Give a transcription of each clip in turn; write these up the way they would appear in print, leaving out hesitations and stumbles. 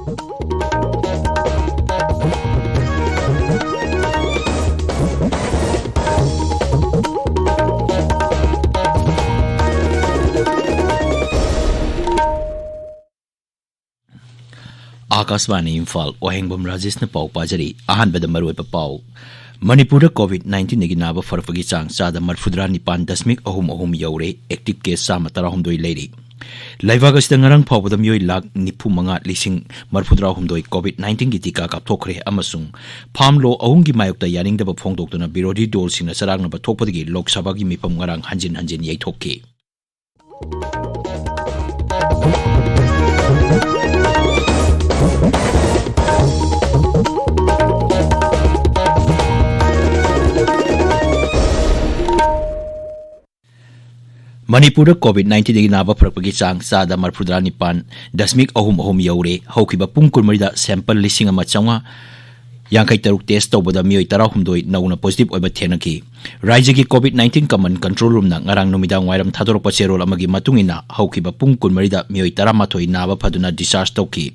Akashvani Imphal Wahengbam Rajesh na pau pajari ahanbada maroi pa pau Manipur COVID-19 nagi naba farfagi chang sada marfudra nipan dasmik ahum yaure active case sama tarahumdoi leiri Laivagas da ngarang pawda miyoi lag nipu manga lising marfudra humdoi COVID-19 gi tika kapthokre amasung phamlo ahungi mayokta yaning da phongdoktuna birodi dol sina sarang na thokpadagi lok sabha gi mipam ngarang hanjin yaithokki Manipur COVID-19 dagi naba farpagi chang sada marfudra nipan dasmik ahum yaure haukiba pungkul marida sample lising ama changa yankai taruk test tawbada miyoi tarahumdoi nauna positive oiba thenaki Rajya gi COVID-19 command control room na ngarang numidang wairam thadorok pacherol amagi matungina haukiba pungkul marida miyoi taramathoi naba phaduna discharge tawki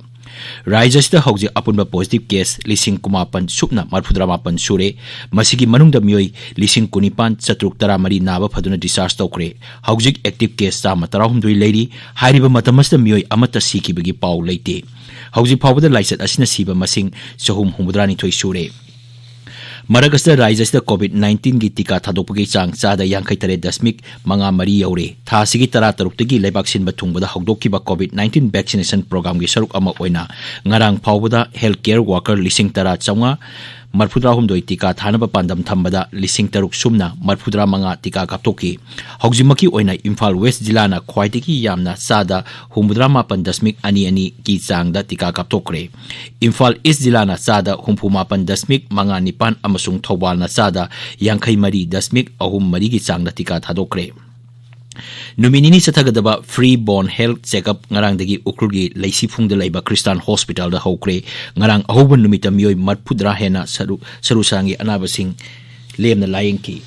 Rajya sta hauji apunba positive case lising kumapan supna marfudra mapan sure masigi manungda miyoi lising kunipan chatruk taramari naba phaduna discharge tawkre hauji active case sama tarahumdoi leiri hairiba matamasta miyoi amata sikibagi paw leite hauji phawda laisat asina siba masing chahum humudrani thoi sure Maragasta Rajya COVID-19 gi tika thadopagi chang sada yankai tare dasmik manga mari yaure tha sigi tara taruktagi leibaksin bathungbada hogdokkiba COVID-19 vaccination program gi saruk ama oina ngarang phawbada healthcare worker lising tara changa marfudra humdoi tika thanaba pandam thambada lising taruk sumna marfudra manga tika kaptoki haujimaki oina Imphal West jila na khwaitiki yamna sada humudra mapan dasmik ani ki changda tika kaptokre Imphal East jila na sada humpu mapan dasmik manga nipan amasung thawal na sada yankai mari dasmik ahum mari gi changda tika thadokre Numinini sathagadaba free born health checkup ngarang dagi ukrgi laisi phungda laiba Christian Hospital da hokre ngarang ahoban numita miyoi marfudra hena saru sangi anabasing lemna layengki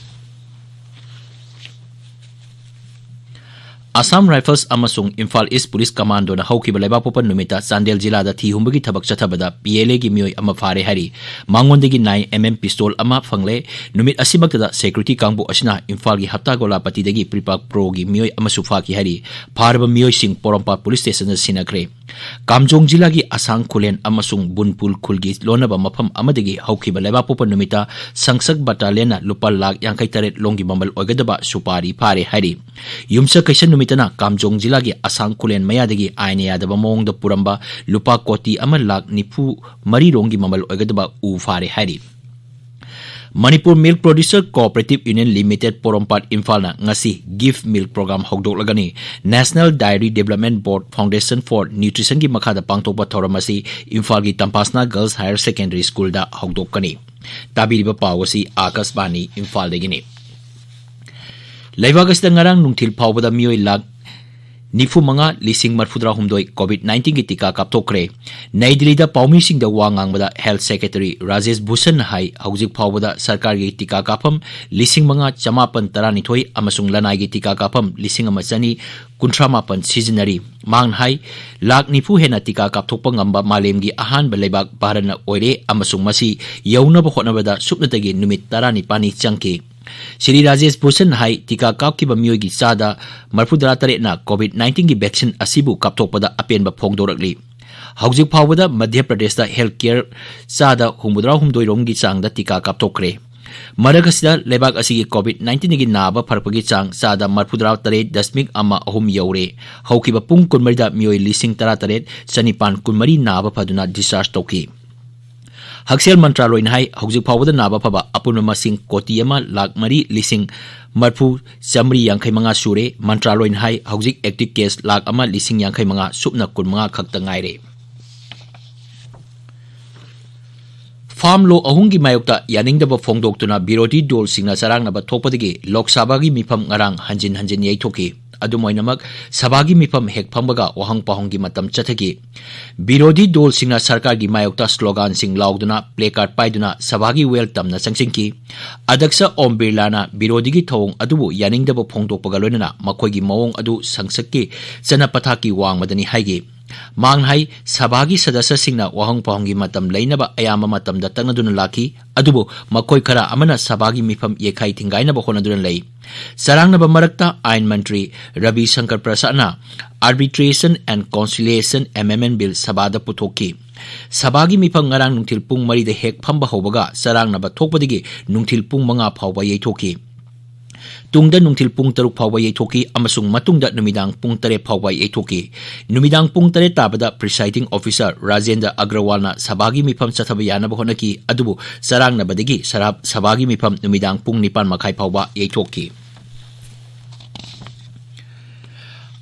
Assam Rifles amasung Imphal East Police Commando na haukiba laibapopan numita Chandel jila da thi humbagi thabak chathabada PLA gi miyoi ama fare hari mangondagi 9mm pistol ama fangle numit asibakta security kangbu asina Imphal gi hapta gola pati dagi Pripak Pro gi miyoi ama sufa ki hari pharba miyoi sing Porompa Police Station na sinakre Kamjong jila gi Asang Khulen amasung Bunpul khulgi lonaba mafam amadagi haukiba laibapopan numita Sangsak Battalion na lupa lag yankai taret longi bambal oigadaba supari phare hari yumsa kaisan Tana Kamjong jila gi Asang Khulen mayadagi aine yadaba mongda puramba lupa koti ama lak nipu mari rongi mamal oigadaba u fare hari Manipur Milk Producer Cooperative Union Limited Porompat Imphal na ngasi Gift Milk Program hogdoklagani National Dairy Development Board Foundation for Nutrition gi makhada pangtokpa thoramasi Imphal gi Tampasna Girls Higher Secondary School da hogdokani tabiriba pawasi Akashvani Imphal degini Laivagas da ngarang nungthil phawbada miyoi lag nifu manga lising marfudra humdoi COVID-19 gi tika kaptokre Nai Delhi da paumi sing da wangang bada Health Secretary Rajesh Bhushan hai haujik phawbada sarkar gi tika kapam lising manga chamapan tarani thoi amasung lanai gi tika kapam lising ama chani kunthra mapan seasonary mang hai lag nifu hena tika kapthokpa ngamba malem gi ahan balaibak barana oire amasung masi yauna ba khotna bada supnatagi numit tarani pani changke Shri Rajesh Bhushan hai tika kapki ba miyoi gi sada marfudra tare na COVID-19 gi vaccine asibu kapthokpada apen ba phongdorakli haujik phawbada Madhya Pradesh da healthcare sada humudra humdoi rom gi changda tika kapthokre Maragasida lebak asigi COVID-19 gi naba farpagi chang sada marfudra tare dasmik ama ahum yaure haukiba pung kunmarida miyoi lising tara tare chanipan kunmari naba phaduna discharge toki Haksel Mantraloy hai haujik phawbada naba phaba apun masing koti ama lak mari lising marfu samri yankai manga sure Mantraloy hai haujik active case lak ama lising yankai manga supna kun manga khakta ngaire Farm law ahungi mayokta yaningdaba phongdoktuna birodi dol singna sarang naba thokpadagi Lok Sabha gi mifam ngarang hanjin yaithoki adumoinamak sabagi mifam hek phambaga wahang pahongi matam chathagi birodi dol singna sarkar gi mayokta slogan sing lauduna placard paiduna sabagi welcome na changsingki adaksa Om Birla na birodi gi thong adubu yaningdaba phongdokpaga loinana makhoi gi mawong adu sangsakki chana pathaki wang madani haigi mang hai sabagi sadasya singna wahang pahongi matam lainaba ayama matam da tangaduna laki adubo makoi khara amana sabagi mifam yekhai thingaina ba honaduna lei sarangna ba marakta ain mantri Ravi Shankar Prasad na arbitration and conciliation amendment bill sabada puthoki sabagi mifam ngarang nungthil pung mari da hek phamba hobaga sarangna ba thokpadigi nungthil pung manga phawba yeithoki tungda nungthil pung taruk phawba yeithoki amasung matungda numidang pung tare phawba yeithoki numidang pung tare tabada presiding officer Rajendra Agrawal na sabagi mifam chathaba yana ba honaki adubu sarang na badigi sarab sabagi mifam numidang pung nipan makhai phawba yeithoki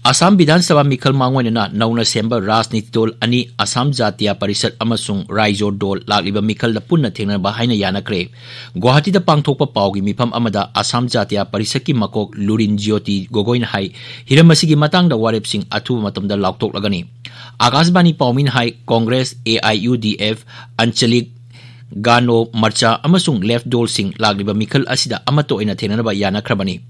Assam Vidhan Sabha Mikhal Mangwana Nauna Semba Rajniti Dol Ani Assam Jatiya Parisad Amasung Raijo Dol Lakliba Mikhal da Punna Thengnaba Haina Yanakre Guwahati da Pangthokpa Paugi Mifam Amada Assam Jatiya Parisad Makok Lurin Jyoti Gogoin Hai Hiramasigi Matangda Warepsing Athuba Matamda Lauktoklagani Akashbani Paumin Hai Congress AIUDF Anchalik Gano Marcha Amasung Left Dol Sing Lagliba Mikhal Asida Amato ina Thengnaba Yanakrabani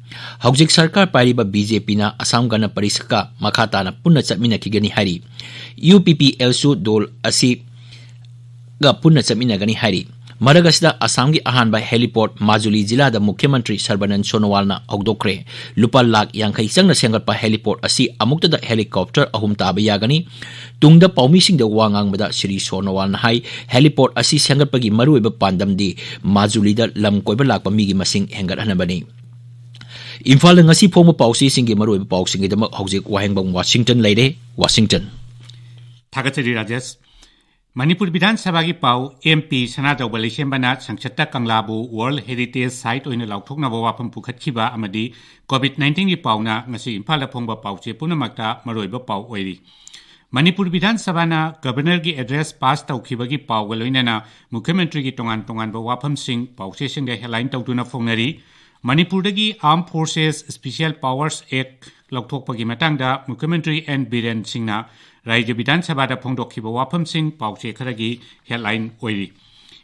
Haujik Sarkar Pariba BJP na Assam Gana Parisaka Makata na Punna Chatmina Kigani Hari UPPL su Dol Asi ga Punna Chatmina Gani Hari Maragasda Assam gi ahanba heliport Majuli Jila da Mukhyamantri Sarbanand Sonowal na Hogdokre Lupa Lakh Yankai Changna Sengatpa heliport asi amukta da helicopter ahum taba yagani tungda paumi sing da wangang bada Shri Sonowal na hai heliport asi sengatpagi maruiba pandam di Majuli da lam koiba lakpa migi masing hengat hanabani Imphal ngasi phoma pausi singi maruiba pausingi da haujik Wahengbam Washington leide Washington Thagachari Rajesh Manipur Vidhan Sabha gi pau MP Sanajau Balishembana Sangchatta Kanglabu World Heritage Site oina lauthoknaba wafam pukhatkhiba amadi COVID-19 gi pauna ngasi Imphal da phongba pauche punamakta maroiba pau oiri Manipur Vidhan Sabha na Governor gi address pass tawkhiba gi pau galoinana Mukhyamantri gi tongan ba wafam sing pauche sing da headline tawduna phongnari Manipur dagi Armed Forces Special Powers Act lauthokpa gi matangda Mukhyamantri N Biren Singna Rajya Vidhan Sabha da phongdokhiba wafam sing pauche kharagi headline oiri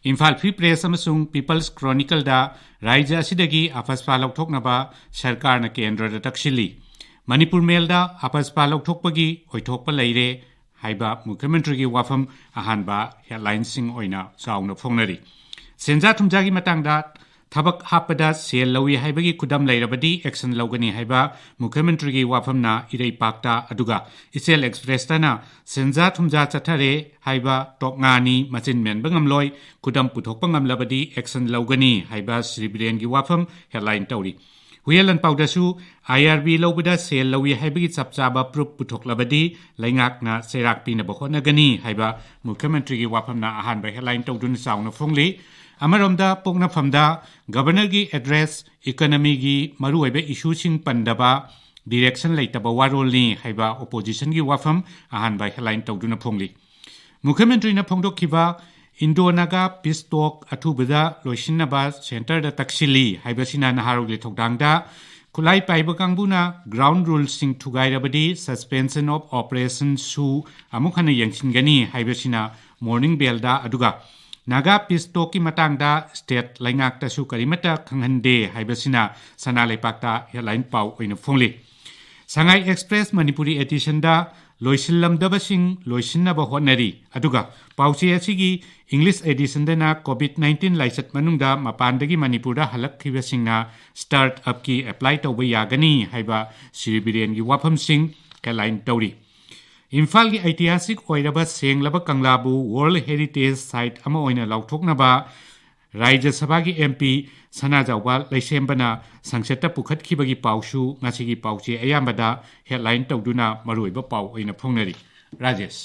Imphal Free Press amasung People's Chronicle da Rajya asidagi apaspa lauthoknaba sarkar na kendra da takshili Manipur Mail da apaspa lauthokpagi oithokpa leire haiba Mukhyamantri gi wafam ahanba headline sing oina chauna phongnari senja thumja gi matangda Thabak hapada sel lawi haibagi kudam lairabadi action lawgani haiba Mukhyamantri gi wafamna irei pakta aduga Isel Express tana senja thumja chathare haiba tokngani machin men bangamloi kudam puthokpa ngamlabadi action lawgani haiba Sri Biren gi wafam headline tawri Huyalan paudasu IRB lawbada sel lawi haibagi chapchaba proof puthoklabadi laingak na serak pina bokhonagani haiba Mukhyamantri gi wafamna ahanba headline tawdun sauna phongli Amaromda Pogna Famda, Governor gi address economy gi maruibe issue sing pandaba direction laitaba warolni haiba opposition gi wafam ahan by headline tawduna phongli. Mukhyamantri na phongdokhiba Indo-Naga Peace Talk athubada loisinaba center da taksili haiba sina naharogli thokdangda Kulai paiba kangbuna ground rules sing thugairabadi suspension of operations su amukhana yangsingani haiba sina morning bell da aduga Naga Peace Talk ki matangda state laingak ta su karimata khanghande haibasina sana leipakta headline pau oina phongli Sangai Express Manipuri edition da loisillamdaba sing loisinaba honari aduga pauche asigi English edition da na COVID-19 laisat manungda mapandagi Manipura halakhiba singna start up ki apply tawba yagani haiba Sri Biren gi wafam sing headline tawri Imphal gi ऐतिहासिक ओइरबा सेंगलबा कंगलाबु world heritage site अमा ओइना लाउथोकनबा राज्य सभा की MP सनाजाउबा लैसेमबना संसदता पुखतखिबगी पाउसु ngasiगी पाउचे अयामबदा headline तौदुना मरुइबा पाउ ओइना फोंगनरी Rajesh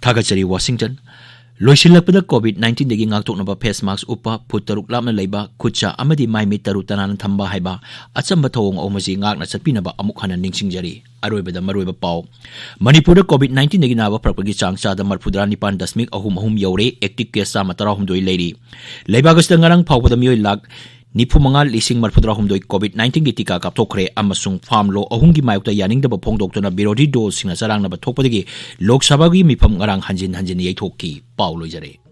Thagachari Washington Loisilakpada COVID-19 dagi ngakthoknaba face mask upa phut taruk lamna leiba khutcha amadi mai mi taru tanan thamba haiba achamba thawong omaji ngakna chapinaba amuk hana ningsingjari aroibada maroiba pau Manipur COVID-19 dagi naba prakpagi changcha da marphudra nipan dasmik ahum yaure active case sama tarahumdoi leiri leibagasta ngarang phawbada mioi lak Nipumangal lising marphudra humdoi COVID-19 gi tika kapthokre amasung farm law ahungi mayukta yaningdaba phongdoktona birodi dol singa sarang na bathokpadagi Lok Sabha gi mifam ngarang hanjin yaithokki pau loijare